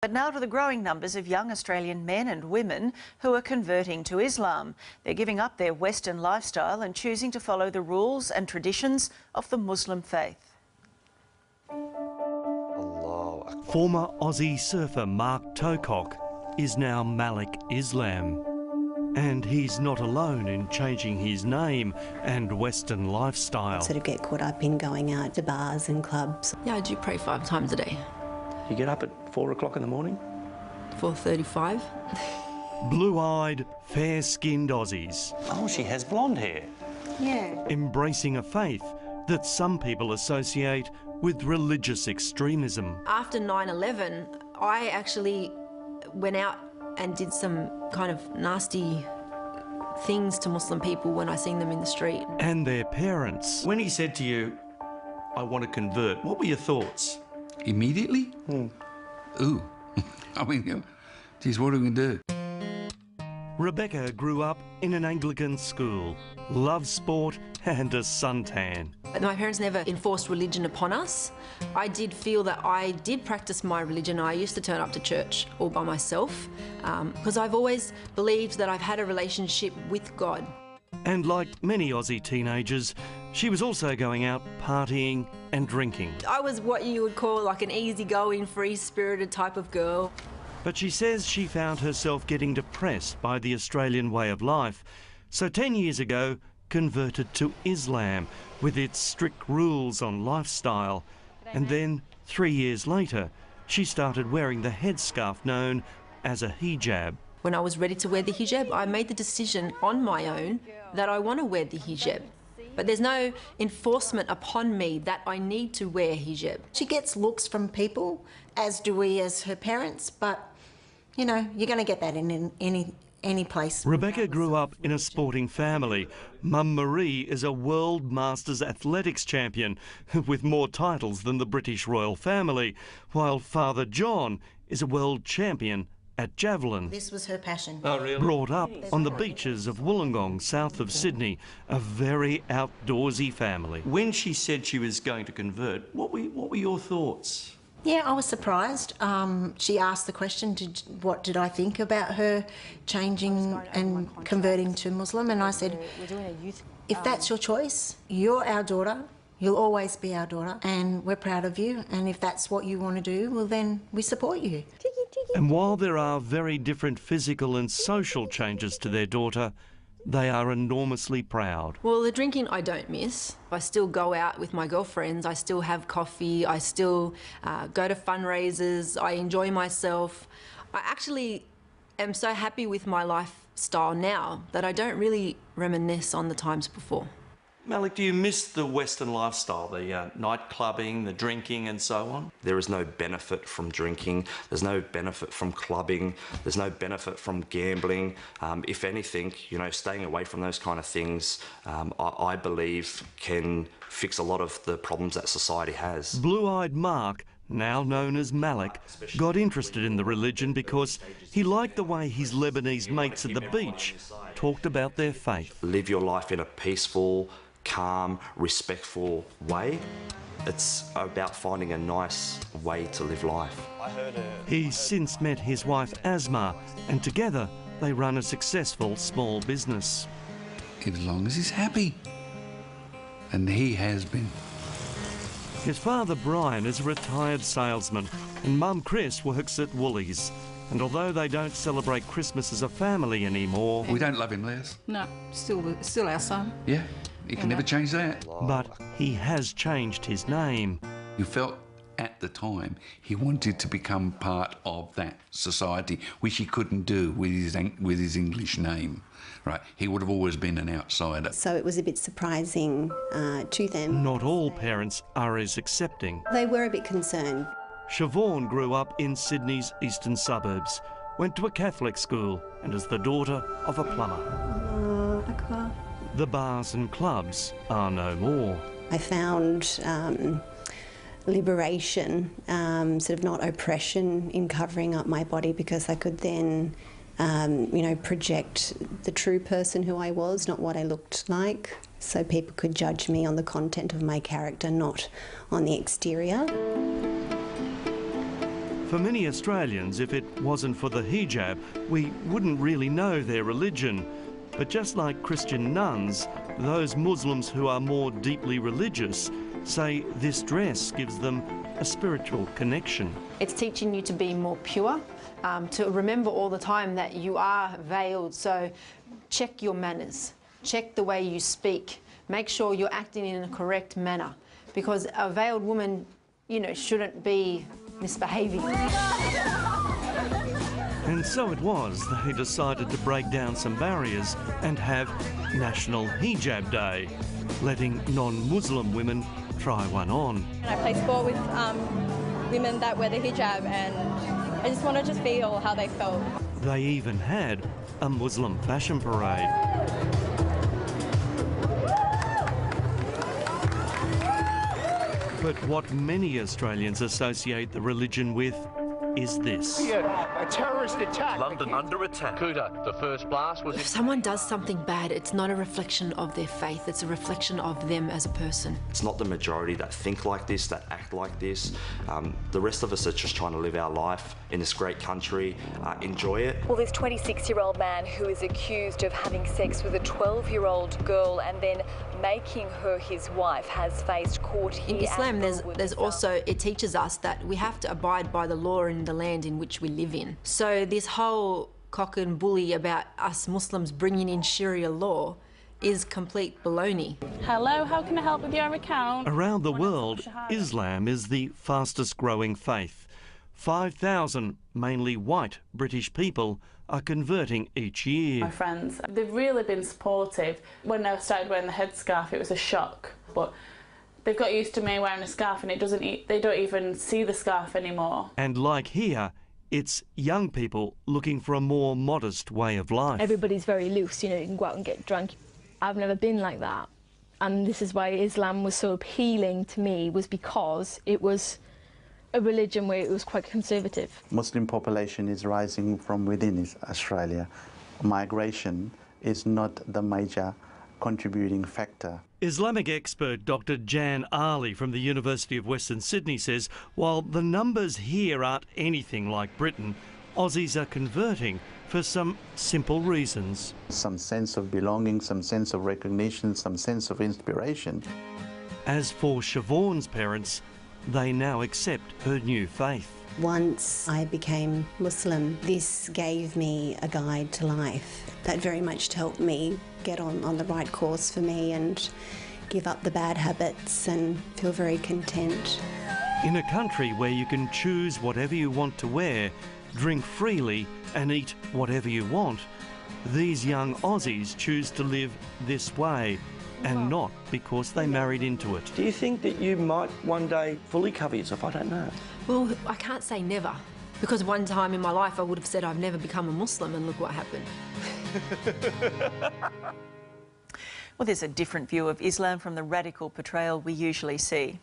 But now to the growing numbers of young Australian men and women who are converting to Islam. They're giving up their Western lifestyle and choosing to follow the rules and traditions of the Muslim faith. Former Aussie surfer Mark Tocock is now Malik Islam. And he's not alone in changing his name and Western lifestyle. Sort of get caught up in going out to bars and clubs. Yeah, I do pray 5 times a day. You get up at 4 o'clock in the morning? 4:35. Blue-eyed, fair-skinned Aussies. Oh, she has blonde hair. Yeah. Embracing a faith that some people associate with religious extremism. After 9/11, I actually went out and did some kind of nasty things to Muslim people when I seen them in the street. And their parents. When he said to you, I want to convert, what were your thoughts? Immediately? Ooh. I mean, geez, what are we going to do? Rebecca grew up in an Anglican school, loved sport and a suntan. My parents never enforced religion upon us. I did feel that I did practice my religion. I used to turn up to church all by myself because I've always believed that I've had a relationship with God. And like many Aussie teenagers, she was also going out partying and drinking. I was what you would call like an easygoing, free-spirited type of girl. But she says she found herself getting depressed by the Australian way of life. So 10 years ago, converted to Islam with its strict rules on lifestyle. And then 3 years later, she started wearing the headscarf known as a hijab. When I was ready to wear the hijab, I made the decision on my own that I want to wear the hijab. But there's no enforcement upon me that I need to wear hijab. She gets looks from people, as do we as her parents, but, you know, you're going to get that in any place. Rebecca grew up in a sporting family. Mum Marie is a World Masters athletics champion with more titles than the British royal family, while Father John is a world champion at javelin. This was her passion. Oh, really? Brought up on the beaches of Wollongong, south of Sydney, a very outdoorsy family. When she said she was going to convert, what were your thoughts? Yeah, I was surprised. She asked the question, what did I think about her changing and converting to Muslim? And I said, if that's your choice, you're our daughter, you'll always be our daughter, and we're proud of you. And if that's what you want to do, well, then we support you. And while there are very different physical and social changes to their daughter, they are enormously proud. Well, the drinking I don't miss. I still go out with my girlfriends, I still have coffee, I still go to fundraisers, I enjoy myself. I actually am so happy with my lifestyle now that I don't really reminisce on the times before. Malik, do you miss the Western lifestyle, the night clubbing, the drinking and so on? There is no benefit from drinking, there's no benefit from clubbing, there's no benefit from gambling. If anything, you know, staying away from those kind of things, I believe can fix a lot of the problems that society has. Blue-eyed Mark, now known as Malik, got interested in the religion because he liked the way his Lebanese mates at the beach talked about their faith. Live your life in a peaceful, calm, respectful way. It's about finding a nice way to live life. He's since met his wife Asma, and together they run a successful small business. As long as he's happy. And he has been. His father Brian is a retired salesman and Mum Chris works at Woolies. And although they don't celebrate Christmas as a family anymore... We don't love him, Les. No, still our son. Yeah, you can never change that. But he has changed his name. You felt at the time he wanted to become part of that society, which he couldn't do with his English name. Right, he would have always been an outsider. So it was a bit surprising to them. Not all parents are as accepting. They were a bit concerned. Siobhan grew up in Sydney's eastern suburbs, went to a Catholic school and is the daughter of a plumber. The bars and clubs are no more. I found liberation, sort of not oppression in covering up my body, because I could then you know, project the true person who I was, not what I looked like. So people could judge me on the content of my character, not on the exterior. For many Australians, if it wasn't for the hijab, we wouldn't really know their religion. But just like Christian nuns, those Muslims who are more deeply religious say this dress gives them a spiritual connection. It's teaching you to be more pure, to remember all the time that you are veiled, so check your manners, check the way you speak, make sure you're acting in a correct manner, because a veiled woman, you know, shouldn't be misbehaving. And so it was they decided to break down some barriers and have National Hijab Day, letting non-Muslim women try one on. I play sport with women that wear the hijab, and I just wanted to feel how they felt. They even had a Muslim fashion parade. But what many Australians associate the religion with is this. A terrorist attack. London under attack. Kuta, the first blast was... If someone does something bad, it's not a reflection of their faith, it's a reflection of them as a person. It's not the majority that think like this, that act like this. The rest of us are just trying to live our life in this great country, enjoy it. Well, this 26-year-old man who is accused of having sex with a 12-year-old girl and then making her his wife has faced court here. In Islam, there's also, it teaches us that we have to abide by the law in the land in which we live in. So this whole cock and bully about us Muslims bringing in Sharia law is complete baloney. Hello, how can I help with your account? Around the world, Islam is the fastest growing faith. 5,000, mainly white British people, are converting each year. My friends, they've really been supportive. When I started wearing the headscarf, it was a shock, but they've got used to me wearing a scarf, and they don't even see the scarf anymore. And like here, it's young people looking for a more modest way of life. Everybody's very loose, you know, you can go out and get drunk. I've never been like that. And this is why Islam was so appealing to me, was because it was a religion where it was quite conservative. Muslim population is rising from within Australia. Migration is not the major contributing factor. Islamic expert Dr. Jan Ali from the University of Western Sydney says while the numbers here aren't anything like Britain, Aussies are converting for some simple reasons. Some sense of belonging, some sense of recognition, some sense of inspiration. As for Siobhan's parents, they now accept her new faith. Once I became Muslim, this gave me a guide to life that very much helped me get on the right course for me and give up the bad habits and feel very content. In a country where you can choose whatever you want to wear, drink freely and eat whatever you want, these young Aussies choose to live this way, and not because they married into it. Do you think that you might one day fully cover yourself? I don't know. Well, I can't say never, because one time in my life I would have said I've never become a Muslim, and look what happened. Well, there's a different view of Islam from the radical portrayal we usually see.